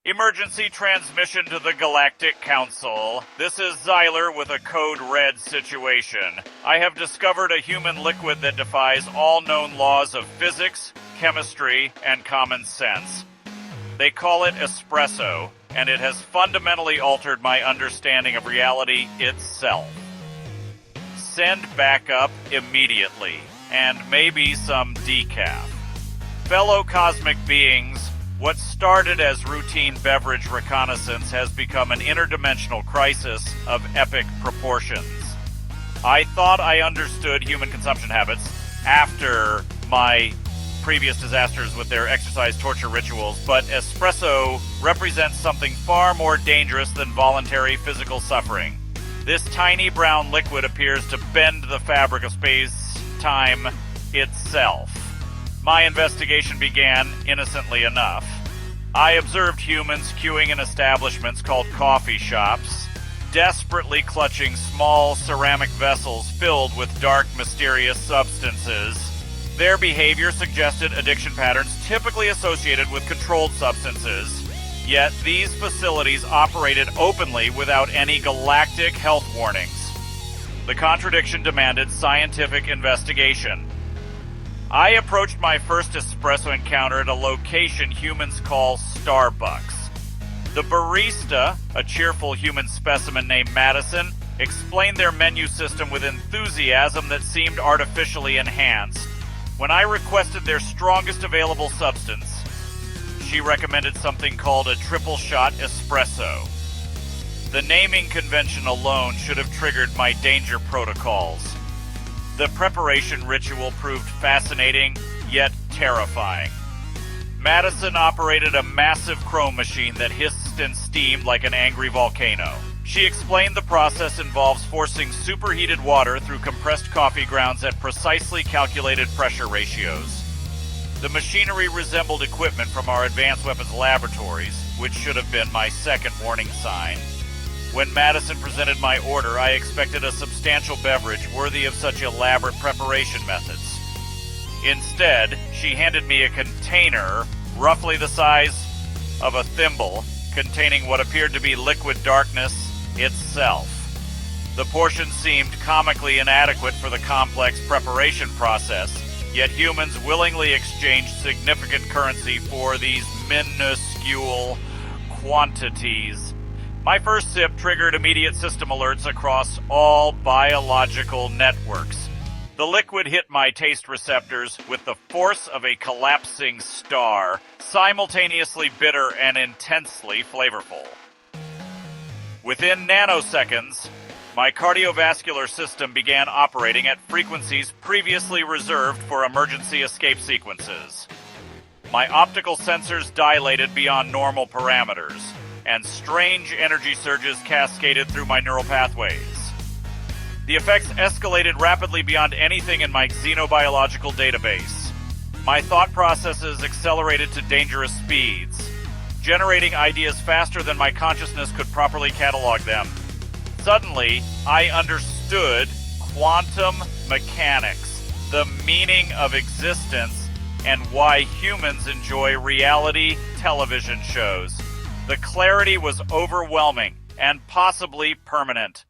Emergency transmission to the Galactic Council. This is Zylar with a code red situation. I have discovered a human liquid that defies all known laws of physics, chemistry, and common sense. They call it Espresso, and it has fundamentally altered my understanding of reality itself. Send backup immediately, and maybe some decaf. Fellow cosmic beings, what started as routine beverage reconnaissance has become an interdimensional crisis of epic proportions. I thought I understood human consumption habits after my previous disasters with their exercise torture rituals, but espresso represents something far more dangerous than voluntary physical suffering. This tiny brown liquid appears to bend the fabric of space-time itself. My investigation began innocently enough. I observed humans queuing in establishments called coffee shops, desperately clutching small ceramic vessels filled with dark, mysterious substances. Their behavior suggested addiction patterns typically associated with controlled substances, yet these facilities operated openly without any galactic health warnings. The contradiction demanded scientific investigation. I approached my first espresso encounter at a location humans call Starbucks. The barista, a cheerful human specimen named Madison, explained their menu system with enthusiasm that seemed artificially enhanced. When I requested their strongest available substance, she recommended something called a triple shot espresso. The naming convention alone should have triggered my danger protocols. The preparation ritual proved fascinating, yet terrifying. Madison operated a massive chrome machine that hissed and steamed like an angry volcano. She explained the process involves forcing superheated water through compressed coffee grounds at precisely calculated pressure ratios. The machinery resembled equipment from our advanced weapons laboratories, which should have been my second warning sign. When Madison presented my order, I expected a substantial beverage worthy of such elaborate preparation methods. Instead, she handed me a container, roughly the size of a thimble, containing what appeared to be liquid darkness itself. The portion seemed comically inadequate for the complex preparation process, yet humans willingly exchanged significant currency for these minuscule quantities. My first sip triggered immediate system alerts across all biological networks. The liquid hit my taste receptors with the force of a collapsing star, simultaneously bitter and intensely flavorful. Within nanoseconds, my cardiovascular system began operating at frequencies previously reserved for emergency escape sequences. My optical sensors dilated beyond normal parameters, and strange energy surges cascaded through my neural pathways. The effects escalated rapidly beyond anything in my xenobiological database. My thought processes accelerated to dangerous speeds, generating ideas faster than my consciousness could properly catalog them. Suddenly, I understood quantum mechanics, the meaning of existence, and why humans enjoy reality television shows. The clarity was overwhelming and possibly permanent.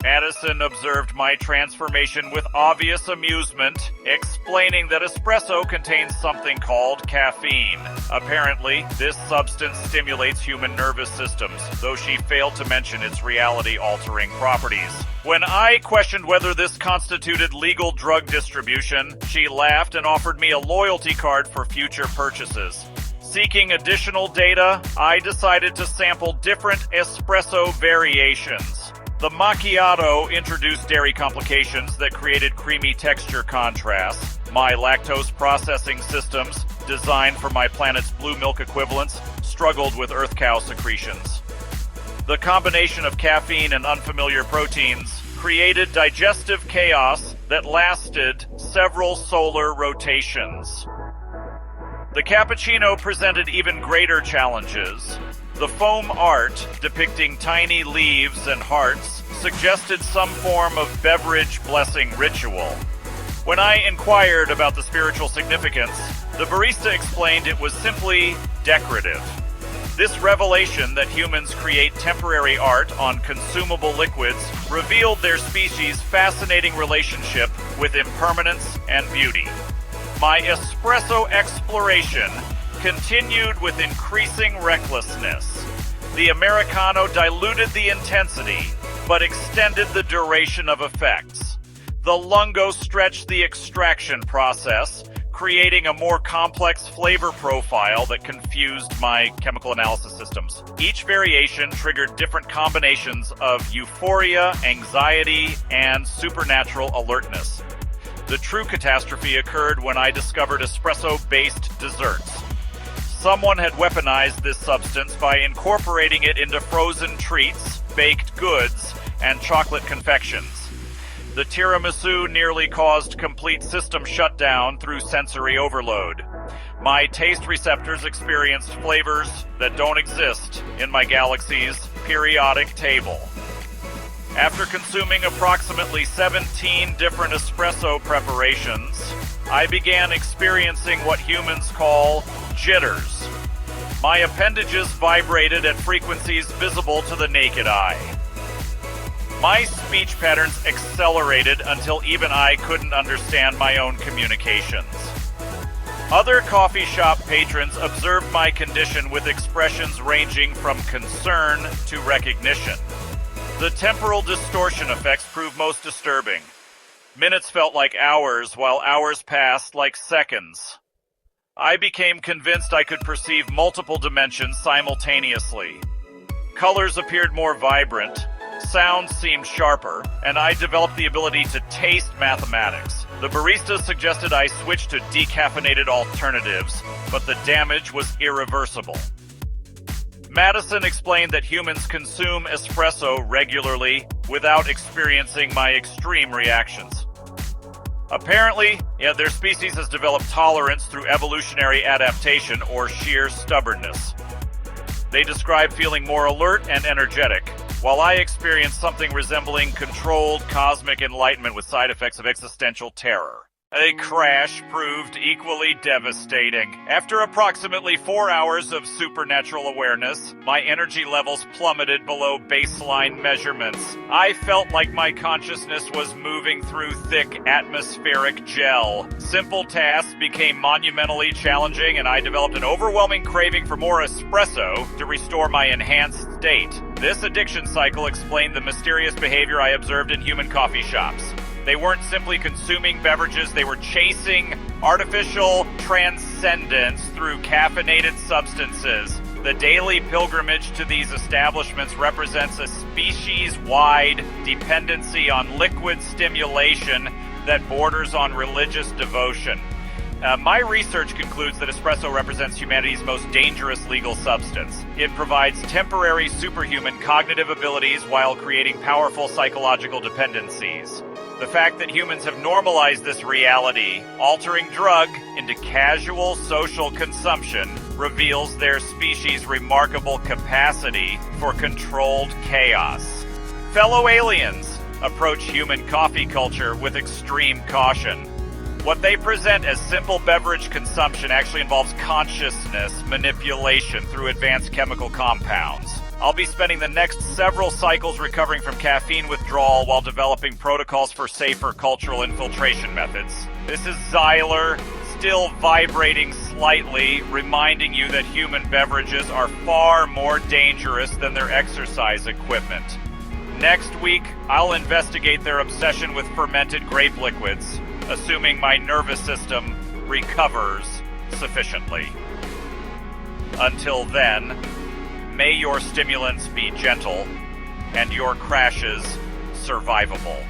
Madison observed my transformation with obvious amusement, explaining that espresso contains something called caffeine. Apparently, this substance stimulates human nervous systems, though she failed to mention its reality-altering properties. When I questioned whether this constituted legal drug distribution, she laughed and offered me a loyalty card for future purchases. Seeking additional data, I decided to sample different espresso variations. The macchiato introduced dairy complications that created creamy texture contrasts. My lactose processing systems, designed for my planet's blue milk equivalents, struggled with earth cow secretions. The combination of caffeine and unfamiliar proteins created digestive chaos that lasted several solar rotations. The cappuccino presented even greater challenges. The foam art, depicting tiny leaves and hearts, suggested some form of beverage blessing ritual. When I inquired about the spiritual significance, the barista explained it was simply decorative. This revelation that humans create temporary art on consumable liquids revealed their species' fascinating relationship with impermanence and beauty. My espresso exploration continued with increasing recklessness. The Americano diluted the intensity, but extended the duration of effects. The lungo stretched the extraction process, creating a more complex flavor profile that confused my chemical analysis systems. Each variation triggered different combinations of euphoria, anxiety, and supernatural alertness. The true catastrophe occurred when I discovered espresso-based desserts. Someone had weaponized this substance by incorporating it into frozen treats, baked goods, and chocolate confections. The tiramisu nearly caused complete system shutdown through sensory overload. My taste receptors experienced flavors that don't exist in my galaxy's periodic table. After consuming approximately 17 different espresso preparations, I began experiencing what humans call jitters. My appendages vibrated at frequencies visible to the naked eye. My speech patterns accelerated until even I couldn't understand my own communications. Other coffee shop patrons observed my condition with expressions ranging from concern to recognition. The temporal distortion effects proved most disturbing. Minutes felt like hours, while hours passed like seconds. I became convinced I could perceive multiple dimensions simultaneously. Colors appeared more vibrant. Sounds seemed sharper, and I developed the ability to taste mathematics. The barista suggested I switch to decaffeinated alternatives, but the damage was irreversible. Madison explained that humans consume espresso regularly without experiencing my extreme reactions. Apparently, their species has developed tolerance through evolutionary adaptation or sheer stubbornness. They describe feeling more alert and energetic, while I experienced something resembling controlled cosmic enlightenment with side effects of existential terror. A crash proved equally devastating. After approximately 4 hours of supernatural awareness, my energy levels plummeted below baseline measurements. I felt like my consciousness was moving through thick atmospheric gel. Simple tasks became monumentally challenging, and I developed an overwhelming craving for more espresso to restore my enhanced state. This addiction cycle explained the mysterious behavior I observed in human coffee shops. They weren't simply consuming beverages, they were chasing artificial transcendence through caffeinated substances. The daily pilgrimage to these establishments represents a species-wide dependency on liquid stimulation that borders on religious devotion. My research concludes that espresso represents humanity's most dangerous legal substance. It provides temporary superhuman cognitive abilities while creating powerful psychological dependencies. The fact that humans have normalized this reality, altering drug into casual social consumption, reveals their species' remarkable capacity for controlled chaos. Fellow aliens approach human coffee culture with extreme caution. What they present as simple beverage consumption actually involves consciousness manipulation through advanced chemical compounds. I'll be spending the next several cycles recovering from caffeine withdrawal while developing protocols for safer cultural infiltration methods. This is Zylar, still vibrating slightly, reminding you that human beverages are far more dangerous than their exercise equipment. Next week, I'll investigate their obsession with fermented grape liquids, assuming my nervous system recovers sufficiently. Until then, may your stimulants be gentle and your crashes survivable.